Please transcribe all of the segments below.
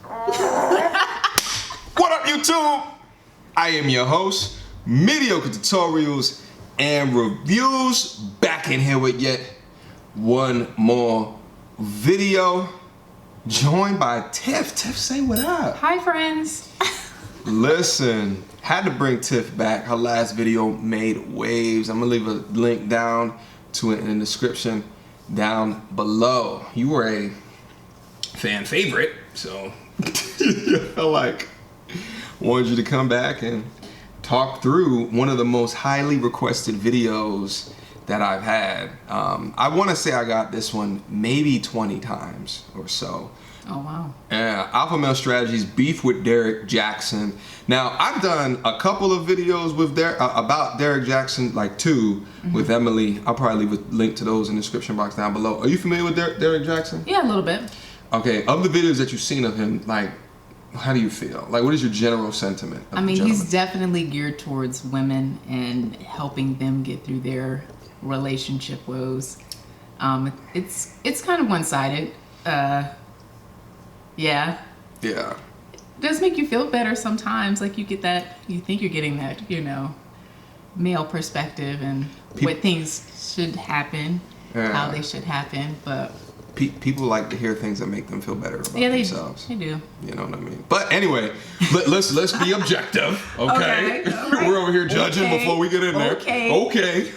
What up, YouTube? I am your host, Mediocre Tutorials and Reviews, back in here with yet one more video, joined by Tiff. Tiff, say what up. Hi, friends. Listen, had to bring Tiff back. Her last video made waves. I'm gonna leave a link down to it in the description down below. You were a fan favorite, so I felt like wanted you to come back and talk through one of the most highly requested videos that I've had. I want to say I got this one maybe 20 times or so. Oh, wow. Alpha Male Strategies, beef with Derrick Jaxn. Now, I've done a couple of videos with about Derrick Jaxn, like two, with Emily. I'll probably leave a link to those in the description box down below. Are you familiar with Derrick Jaxn? Yeah, a little bit. Okay, of the videos that you've seen of him, like, how do you feel? Like, what is your general sentiment of I mean, the gentleman? he's definitely geared towards women and helping them get through their relationship woes. It's kind of one-sided. Yeah. Yeah. It does make you feel better sometimes. Like, you get that, you think you're getting that, you know, male perspective and what things should happen, how they should happen, but people like to hear things that make them feel better about themselves. They do. You know what I mean? But anyway, let's be objective, okay? Right. We're over here judging before we get in there. Okay.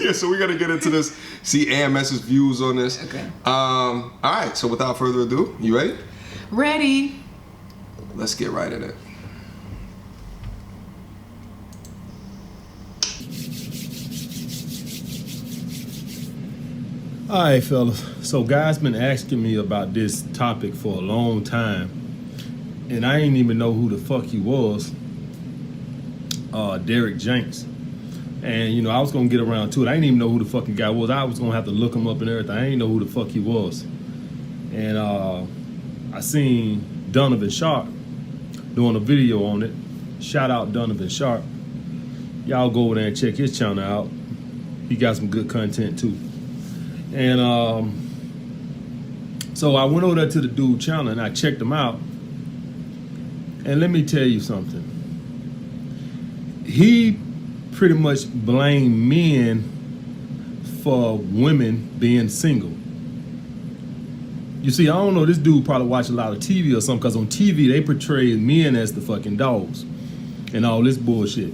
Yeah, so we got to get into this. See AMS's views on this. Okay. All right. So without further ado, you ready? Ready. Let's get right at it. All right, fellas. So guys been asking me about this topic for a long time, and I ain't even know who the fuck he was. Derrick Jaxn. And you know, I was gonna get around to it. I didn't even know who the fucking guy was. I was gonna have to look him up and everything. I didn't know who the fuck he was. And I seen Donovan Sharp doing a video on it. Shout out Donovan Sharp. Y'all go over there and check his channel out. He got some good content too. And so I went over there to the dude channel and I checked him out. And let me tell you something. He pretty much blamed men for women being single. You see, I don't know, this dude probably watched a lot of TV or something, because on TV they portray men as the fucking dogs and all this bullshit.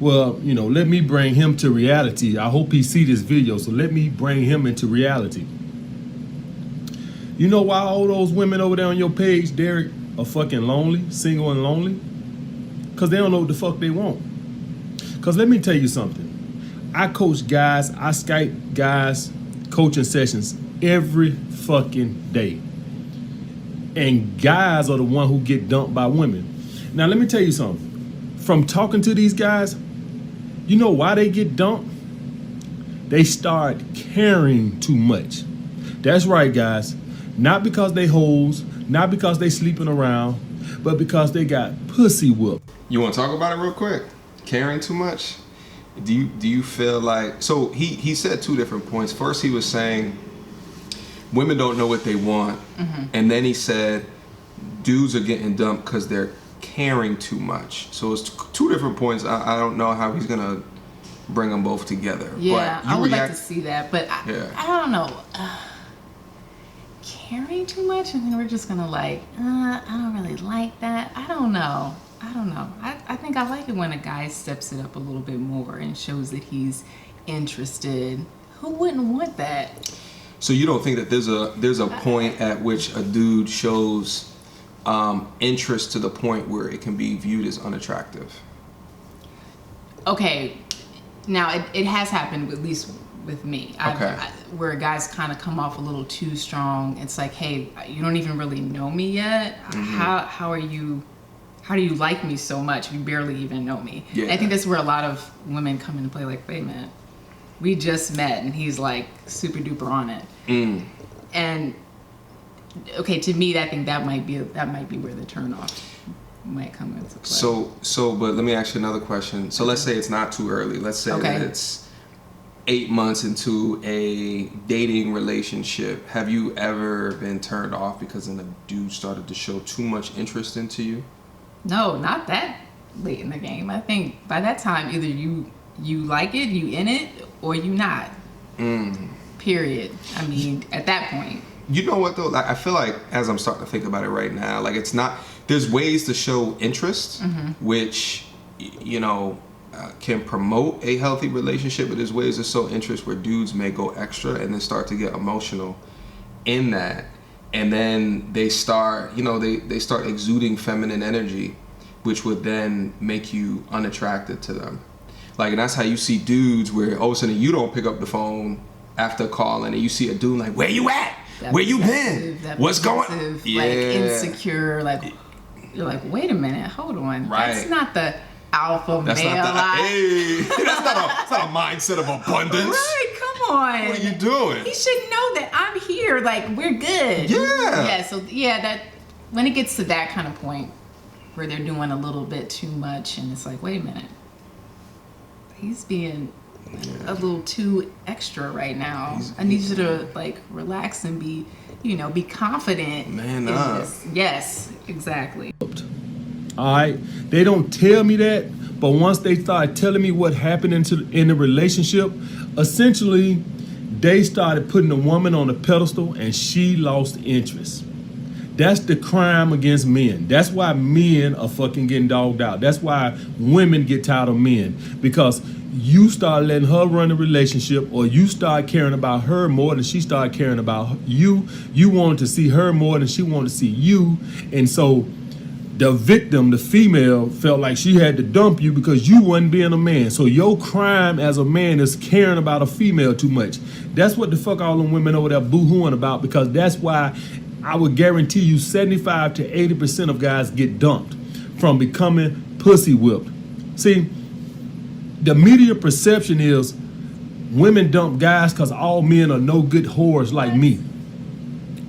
Well, you know, let me bring him to reality. I hope he see this video, so let me bring him into reality. You know why all those women over there on your page, Derrick, are fucking lonely, single and lonely? Because they don't know what the fuck they want. Because let me tell you something. I coach guys, I Skype guys, coaching sessions every fucking day. And guys are the one who get dumped by women. Now, let me tell you something. From talking to these guys, you know why they get dumped? They start caring too much. That's right, guys. Not because they hoes, not because they sleeping around, but because they got pussy whooped. You want to talk about it real quick? Caring too much? Do you feel like, so he said two different points. First, he was saying women don't know what they want, and then he said dudes are getting dumped because they're caring too much. So it's two different points. I don't know how he's gonna bring them both together. Yeah, I would like to see that, but I don't know. Caring too much, and then we're just gonna like, I don't really like that. I don't know. I think I like it when a guy steps it up a little bit more and shows that he's interested. Who wouldn't want that? So you don't think that there's a point at which a dude shows interest to the point where it can be viewed as unattractive? Okay, now it has happened, at least with me. Where guys kind of come off a little too strong. It's like, hey, you don't even really know me yet. How do you like me so much? You barely even know me. Yeah. I think that's where a lot of women come into play. Like, wait a minute, we just met, and he's like super duper on it. And okay, to me, I think that might be where the turnoff might come into play. So, but let me ask you another question. So let's say it's not too early. Let's say that it's 8 months into a dating relationship, have you ever been turned off because a dude started to show too much interest into you? No, not that late in the game. I think by that time, either you like it, you in it, or you not. Period. I mean, at that point. You know what though? Like, I feel like as I'm starting to think about it right now, like it's not. There's ways to show interest, which can promote a healthy relationship, but there's ways to show interest where dudes may go extra and then start to get emotional in that, and then they start, they start exuding feminine energy, which would then make you unattracted to them. Like, and that's how you see dudes where all of a sudden you don't pick up the phone after calling, and you see a dude like, "Where you at? Where you been? What's going on?" Yeah. Like insecure, like you're like, wait a minute, hold on. Right. That's not the alpha That's male. not that's not a mindset of abundance. Right, come on. What are you doing? He should know that I'm here. Like, we're good. Yeah. Yeah. So that when it gets to that kind of point where they're doing a little bit too much, and it's like, wait a minute, he's being a little too extra right now. I need you to like relax and be confident. Man in up. this. Yes, exactly. All right, they don't tell me that, but once they start telling me what happened in the relationship, essentially, they started putting a woman on a pedestal and she lost interest. That's the crime against men. That's why men are fucking getting dogged out. That's why women get tired of men, because you start letting her run the relationship, or you start caring about her more than she started caring about you. You wanted to see her more than she wanted to see you. And so the victim, the female, felt like she had to dump you because you wasn't being a man. So your crime as a man is caring about a female too much. That's what the fuck all them women over there boo-hooing about, because that's why I would guarantee you 75 to 80% of guys get dumped from becoming pussy whipped. See, the media perception is women dump guys because all men are no good whores like me.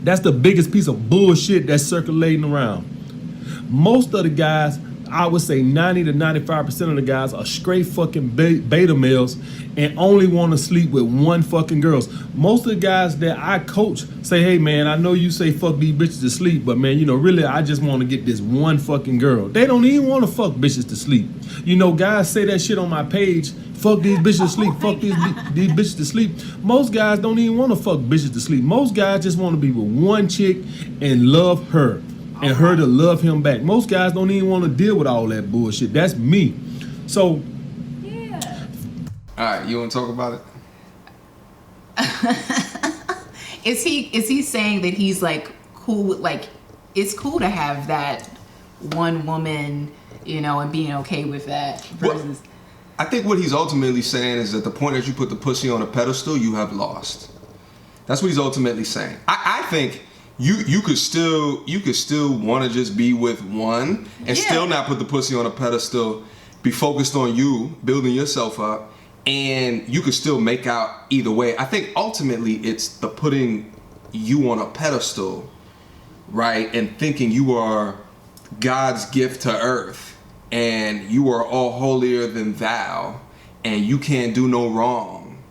That's the biggest piece of bullshit that's circulating around. Most of the guys, I would say 90 to 95% of the guys are straight fucking beta males and only want to sleep with one fucking girls. Most of the guys that I coach say, hey man, I know you say fuck these bitches to sleep, but man, really I just want to get this one fucking girl. They don't even want to fuck bitches to sleep. Guys say that shit on my page, fuck these bitches to sleep, fuck these bitches to sleep. Most guys don't even want to fuck bitches to sleep. Most guys just want to be with one chick and love her, and her to love him back. Most guys don't even want to deal with all that bullshit. That's me. So, Yeah. All right, you want to talk about it? Is he saying that he's like cool? Like, it's cool to have that one woman, and being okay with that versus. I think what he's ultimately saying is that the point that you put the pussy on a pedestal, you have lost. That's what he's ultimately saying. I think you could still want to just be with one and still not put the pussy on a pedestal, be focused on you, building yourself up, and you could still make out either way. I think ultimately it's the putting you on a pedestal, right, and thinking you are God's gift to earth and you are all holier than thou and you can't do no wrong,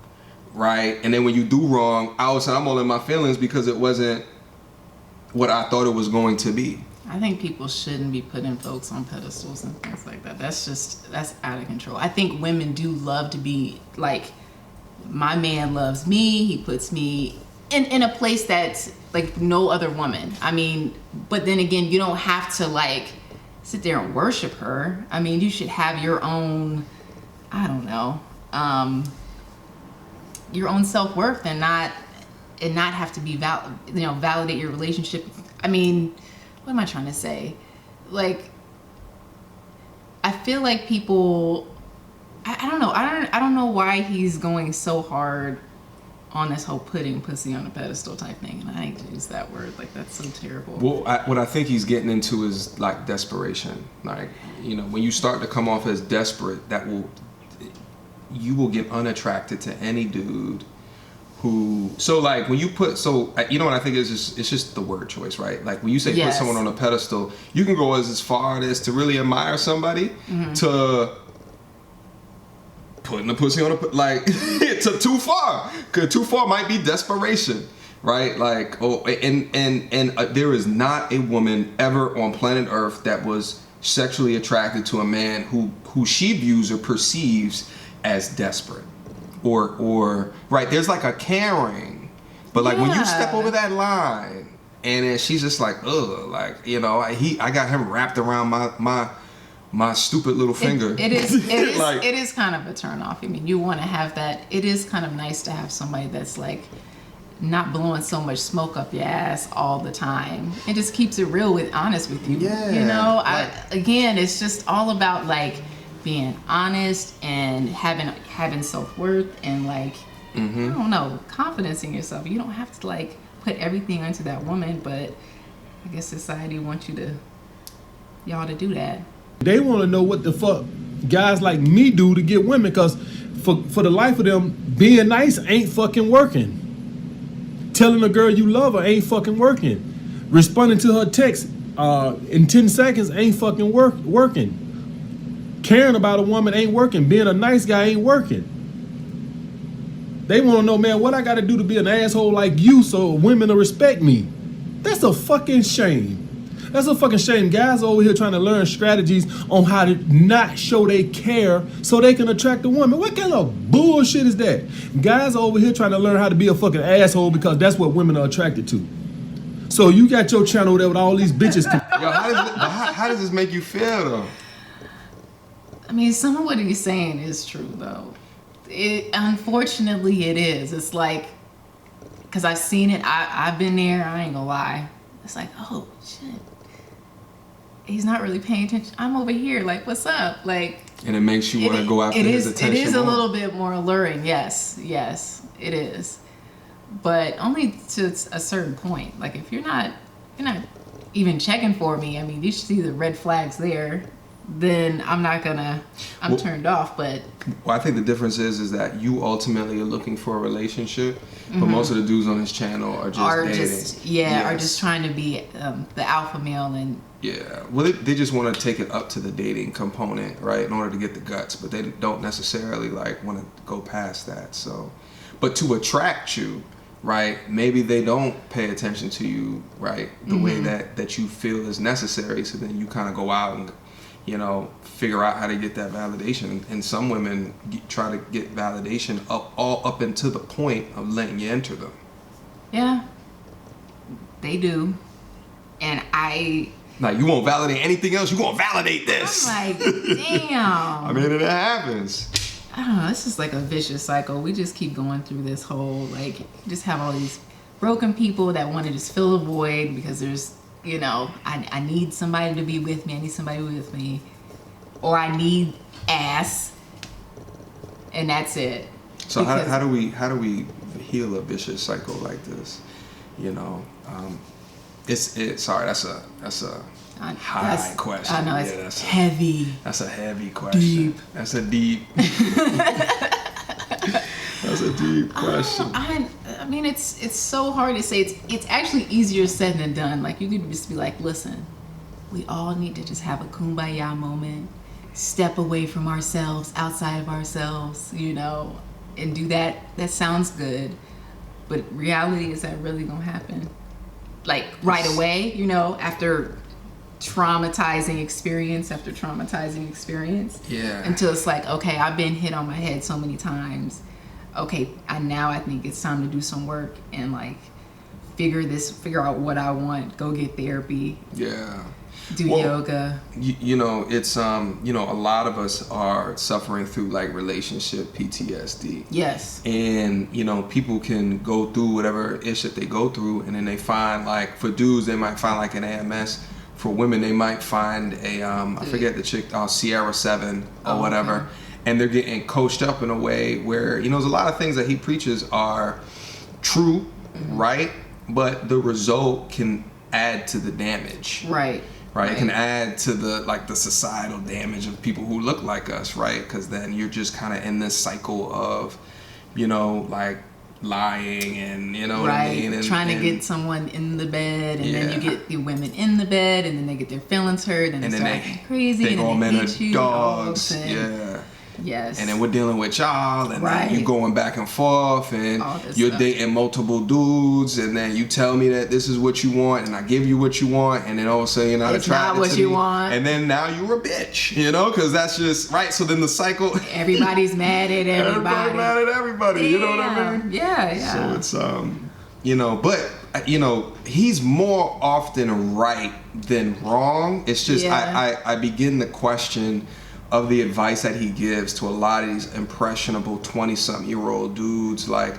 right? And then when you do wrong, all of a sudden I'm all in my feelings because it wasn't what I thought it was going to be. I think people shouldn't be putting folks on pedestals and things like that. That's out of control. I think women do love to be like, my man loves me. He puts me in a place that's like no other woman. I mean, but then again, you don't have to like sit there and worship her. I mean, you should have your own, I don't know, your own self-worth and not have to be validate your relationship. I mean, what am I trying to say? Like, I feel like people, I don't know. I don't know why he's going so hard on this whole putting pussy on a pedestal type thing. And I hate to use that word. Like, that's so terrible. Well, what I think he's getting into is like desperation. Like, when you start to come off as desperate, you will get unattracted to any dude who, so like when you put, what I think is it's just the word choice, right? Like when you say put someone on a pedestal, you can go as far as to really admire somebody to putting the pussy on a like it took too far. Cause too far might be desperation, right? Like and there is not a woman ever on planet Earth that was sexually attracted to a man who she views or perceives as desperate, or right. There's like a caring, but like when you step over that line, and then she's just like, ugh, like I got him wrapped around my stupid little finger. It is kind of a turn off. I mean, you want to have that. It is kind of nice to have somebody that's like not blowing so much smoke up your ass all the time. It just keeps it real honest with you. Yeah. Again, it's just all about like being honest and having self-worth and like I don't know, confidence in yourself. You don't have to like put everything onto that woman, but I guess society wants y'all to do that. They want to know what the fuck guys like me do to get women, because for the life of them, being nice ain't fucking working. Telling a girl you love her ain't fucking working. Responding to her text in 10 seconds ain't fucking working. Caring about a woman ain't working. Being a nice guy ain't working. They want to know, man, what I got to do to be an asshole like you so women will respect me. That's a fucking shame. That's a fucking shame. Guys over here trying to learn strategies on how to not show they care so they can attract a woman. What kind of bullshit is that? Guys over here trying to learn how to be a fucking asshole because that's what women are attracted to. So you got your channel there with all these bitches. Yo, how does this make you feel though? I mean, some of what he's saying is true though. Unfortunately, it is. It's like, because I've seen it. I've been there. I ain't gonna lie. It's like, oh shit. He's not really paying attention. I'm over here, like, what's up? Like, and it makes you want to go after his attention. It is a little bit more alluring. Yes, it is, but only to a certain point. Like, if you're not even checking for me, I mean, you should see the red flags there. Then I'm turned off. But I think the difference is that you ultimately are looking for a relationship, but most of the dudes on his channel are just dating. Are just trying to be the alpha male and. Yeah, well, they just want to take it up to the dating component, right, in order to get the guts, but they don't necessarily like want to go past that. So, but to attract you, right, maybe they don't pay attention to you, right, the way that you feel is necessary. So then you kind of go out and, figure out how to get that validation. And some women try to get validation all up into the point of letting you enter them. Yeah, they do, and Like, you won't validate anything else, you won't validate this. I'm like, damn. I mean, it happens. I don't know, it's just like a vicious cycle. We just keep going through this whole, like, just have all these broken people that want to just fill a void because there's, I need somebody to be with me. I need somebody with me. Or I need ass. And that's it. So how do we heal a vicious cycle like this? Sorry, that's a high question. I know, it's heavy. That's a heavy question. Deep. That's a deep. That's a deep question. I mean, it's so hard to say. It's actually easier said than done. Like, you could just be like, listen, we all need to just have a kumbaya moment, step away from ourselves, outside of ourselves, and do that. That sounds good, but reality, is that really gonna happen? Like right away, after traumatizing experience after traumatizing experience. Yeah. Until it's like, okay, I've been hit on my head so many times. Okay, I think it's time to do some work and like figure out what I want. Go get therapy. Yeah. Do yoga. It's a lot of us are suffering through like relationship PTSD. Yes. And people can go through whatever ish that they go through, and then they find, like, for dudes they might find like an AMS. For women they might find a I forget the chick, Sierra 7 or whatever. Okay. And they're getting coached up in a way where there's a lot of things that he preaches are true, right? But the result can add to the damage. Right. It can add to the societal damage of people who look like us, right? Because then you're just kind of in this cycle of, like lying and what I mean, and trying to get someone in the bed, and then you get the women in the bed, and then they get their feelings hurt, and they start acting crazy, think and all they men hate are you, dogs. Yeah. Yes. And then we're dealing with y'all, and Right. then you going back and forth, and All this you're stuff. dating multiple dudes, and then you tell me that this is what you want, and I give you what you want, and then all of a sudden you're not It's attracted not what to you me, want. and then now you're a bitch, you know, because that's just right. So then the cycle. Everybody's mad at everybody. Everybody mad at everybody. You know what I mean? Yeah. So it's you know, but you know, he's more often right than wrong. It's just I begin to question of the advice that he gives to a lot of these impressionable 20-something-year-old dudes, like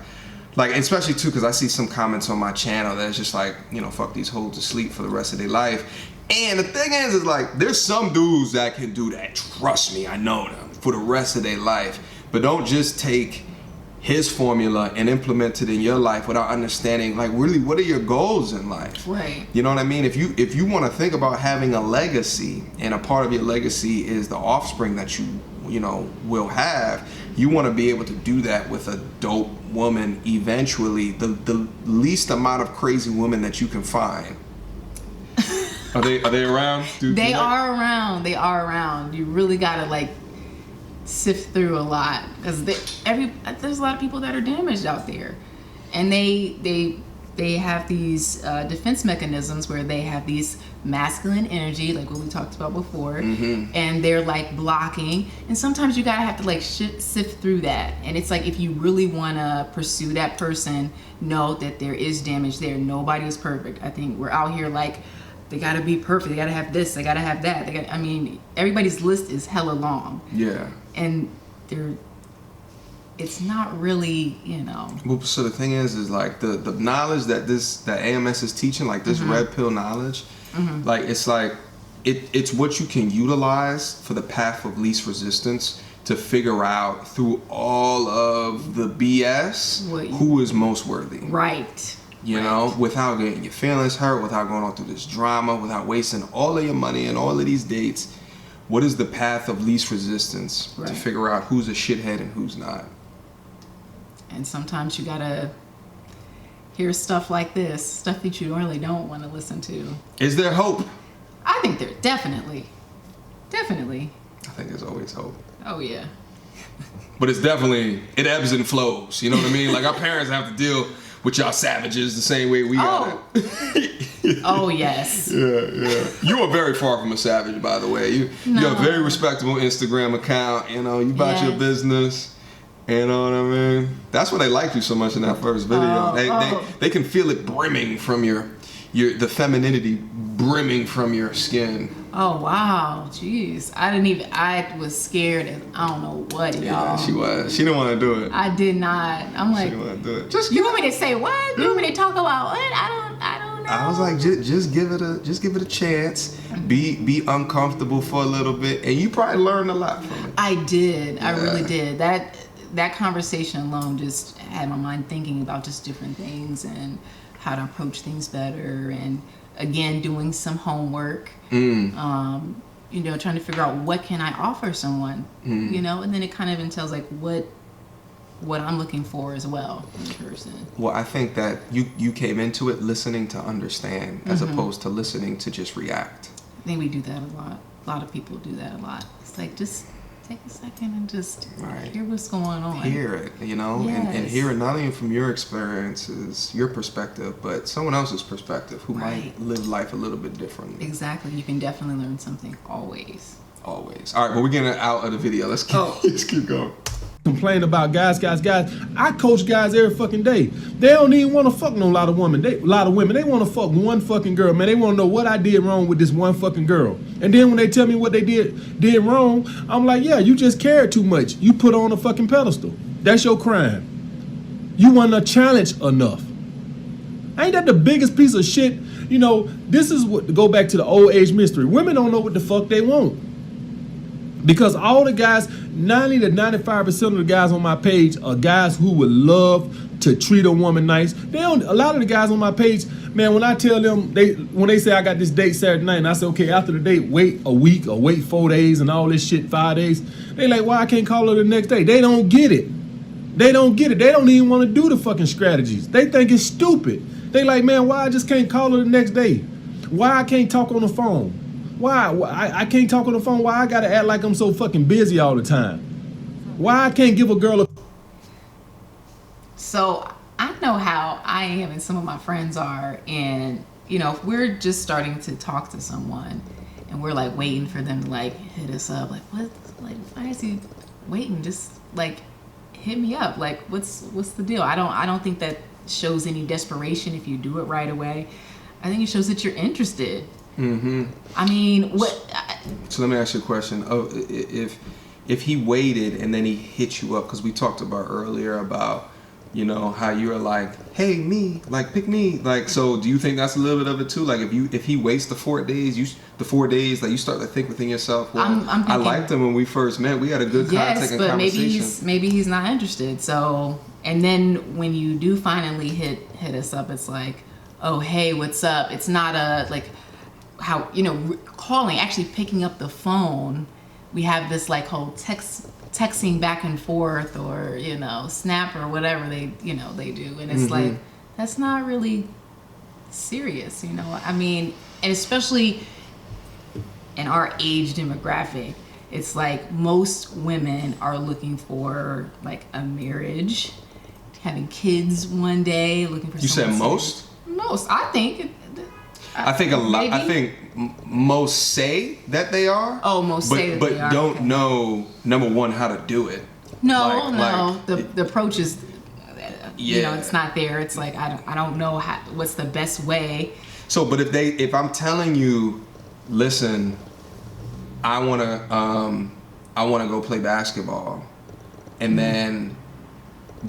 especially too, because I see some comments on my channel that's just like, you know, fuck these hoes to sleep for the rest of their life. And the thing is like, there's some dudes that can do that. Trust me, I know them, for the rest of their life. But don't just take his formula and implement it in your life without understanding, like, really, what are your goals in life? Right. You know what I mean? If you want to think about having a legacy, and a part of your legacy is the offspring that you know will have, you want to be able to do that with a dope woman eventually, the least amount of crazy women that you can find. Are they around? They are around. They are around. You really gotta like sift through a lot, because there's a lot of people that are damaged out there, and they have these defense mechanisms where they have these masculine energy, like what we talked about before, and they're like blocking, and sometimes you gotta have to like sift through that. And it's like, if you really want to pursue that person, know that there is damage there. Nobody is perfect. I think we're out here like, they gotta be perfect, they gotta have this, they gotta have that, I mean, everybody's list is hella long. Yeah. And it's not really, you know. Well, so the thing is like the knowledge that AMS is teaching, like this red pill knowledge, like it's what you can utilize for the path of least resistance to figure out through all of the BS who is most worthy. Right. You know, without getting your feelings hurt, without going on through this drama, without wasting all of your money and all of these dates. What is the path of least resistance to figure out who's a shithead and who's not? And sometimes you gotta hear stuff like this, stuff that you really don't want to listen to. Is there hope? I think there definitely. I think there's always hope. Oh yeah. But it's definitely, it ebbs and flows. You know what I mean? Like, our parents have to deal with y'all savages the same way we got it. Oh yes. Yeah. You are very far from a savage, by the way. You have a very respectable Instagram account. You know, you about your business. You know what I mean? That's why they liked you so much in that first video. They can feel it brimming from the femininity brimming from your skin. Oh wow, jeez. I was scared and I don't know what, y'all. Yeah, she was. She didn't want to do it. I did not. I'm like, she didn't want to do it. You want me to say what? You want me to talk about what? I don't know. I was like, just give it a chance. Be uncomfortable for a little bit, and you probably learned a lot from it. I did. Yeah. I really did. That conversation alone just had my mind thinking about just different things and how to approach things better, and again doing some homework. You know, trying to figure out what can I offer someone. You know, and then it kind of entails like what I'm looking for as well in a person. Well, I think that you came into it listening to understand as opposed to listening to just react. I think we do that a lot. A lot of people do that a lot. It's like, just take a second and just hear what's going on. Hear it, you know, and hear it not only from your experiences, your perspective, but someone else's perspective who might live life a little bit differently. Exactly. You can definitely learn something always. All right, but we're getting out of the video. Let's keep going. Complain about guys. I coach guys every fucking day. They don't even want to fuck no lot of women. They want to fuck one fucking girl, man. They want to know what I did wrong with this one fucking girl. And then when they tell me what they did wrong, I'm like, yeah, you just cared too much. You put her on a fucking pedestal. That's your crime. You weren't a challenge enough. Ain't that the biggest piece of shit? You know, this is what, to go back to the old age mystery. Women don't know what the fuck they want. Because all the guys, 90 to 95% of the guys on my page are guys who would love to treat a woman nice. A lot of the guys on my page, man, when I tell them, when they say I got this date Saturday night, and I say, okay, after the date, wait a week or wait 4 days and all this shit, 5 days. They like, why I can't call her the next day? They don't get it. They don't even want to do the fucking strategies. They think it's stupid. They like, man, why I just can't call her the next day? Why I can't talk on the phone? Why I can't talk on the phone? Why I gotta act like I'm so fucking busy all the time? Why I can't give a girl a... So I know how I am and some of my friends are, and you know, if we're just starting to talk to someone and we're like waiting for them to like hit us up, like what, like why is he waiting? Just like hit me up. Like what's the deal? I don't think that shows any desperation if you do it right away. I think it shows that you're interested. Mm-hmm. I mean, So let me ask you a question. Oh, if he waited and then he hit you up, because we talked about earlier about, you know, how you were like, hey, me, like pick me, like, so do you think that's a little bit of it too? Like if he waits the 4 days, like you start to think within yourself, well, I'm thinking, I liked him when we first met. We had a good contact and conversation. Yes, but maybe he's not interested. So, and then when you do finally hit us up, it's like, oh, hey, what's up? It's not a like how, you know, calling, actually picking up the phone. We have this like whole texting back and forth, or, you know, Snap or whatever they do, and it's like, that's not really serious, you know. I mean, and especially in our age demographic, it's like most women are looking for like a marriage, having kids one day, looking for. You said most? Most, I think. I think a lot. I think most say that they are. Oh, most say that they are. But don't know, number one, how to do it. No. The approach is, you know, it's not there. It's like I don't know what's the best way. So, but if I'm telling you, listen, I wanna go play basketball, and then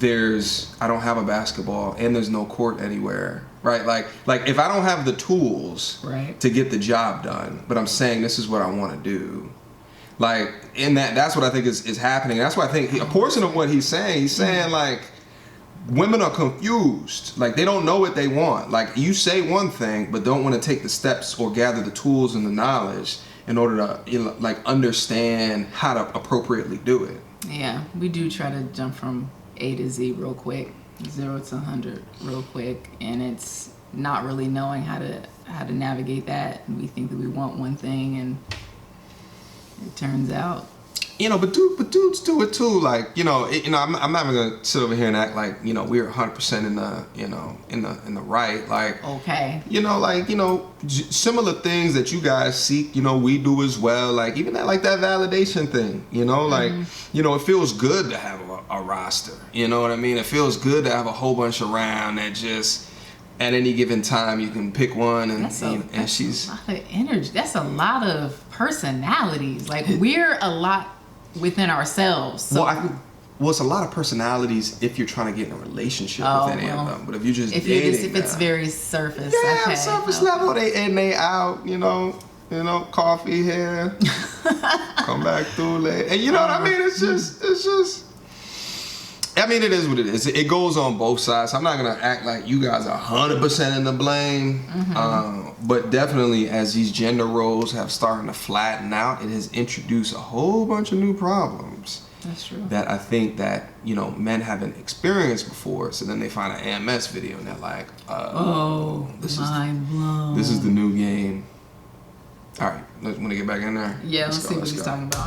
I don't have a basketball and there's no court anywhere. Right, like if I don't have the tools to get the job done, but I'm saying this is what I want to do, like in that's what I think is happening. That's why I think a portion of what he's saying like women are confused, like they don't know what they want. Like you say one thing, but don't want to take the steps or gather the tools and the knowledge in order to, you know, like understand how to appropriately do it. Yeah, we do try to jump from A to Z real quick. 0 to 100 real quick, and it's not really knowing how to navigate that. And we think that we want one thing, and it turns out, you know, but dudes do it too. Like, you know, I'm not even gonna sit over here and act like, you know, we're 100% in the, you know, in the right. Like, okay, you know, like, you know, similar things that you guys seek, you know, we do as well. Like even that, like that validation thing, you know, like, you know, it feels good to have a roster. You know what I mean? It feels good to have a whole bunch around that just at any given time you can pick one, and she's a lot of energy. That's a lot of personalities. Like we're a lot within ourselves. So well, it's a lot of personalities if you're trying to get in a relationship with any of them. But if you're just dating, if it's very surface, surface level, they in, they out, you know, coffee here, come back through late, and you know what I mean. It's just. I mean, it is what it is. It goes on both sides. I'm not gonna act like you guys are 100% in the blame, but definitely as these gender roles have started to flatten out, it has introduced a whole bunch of new problems. That's true. That I think that, you know, men haven't experienced before. So then they find an AMS video and they're like, mind blown. This is the new game. All right, want to get back in there? Yeah, let's see what he's talking about.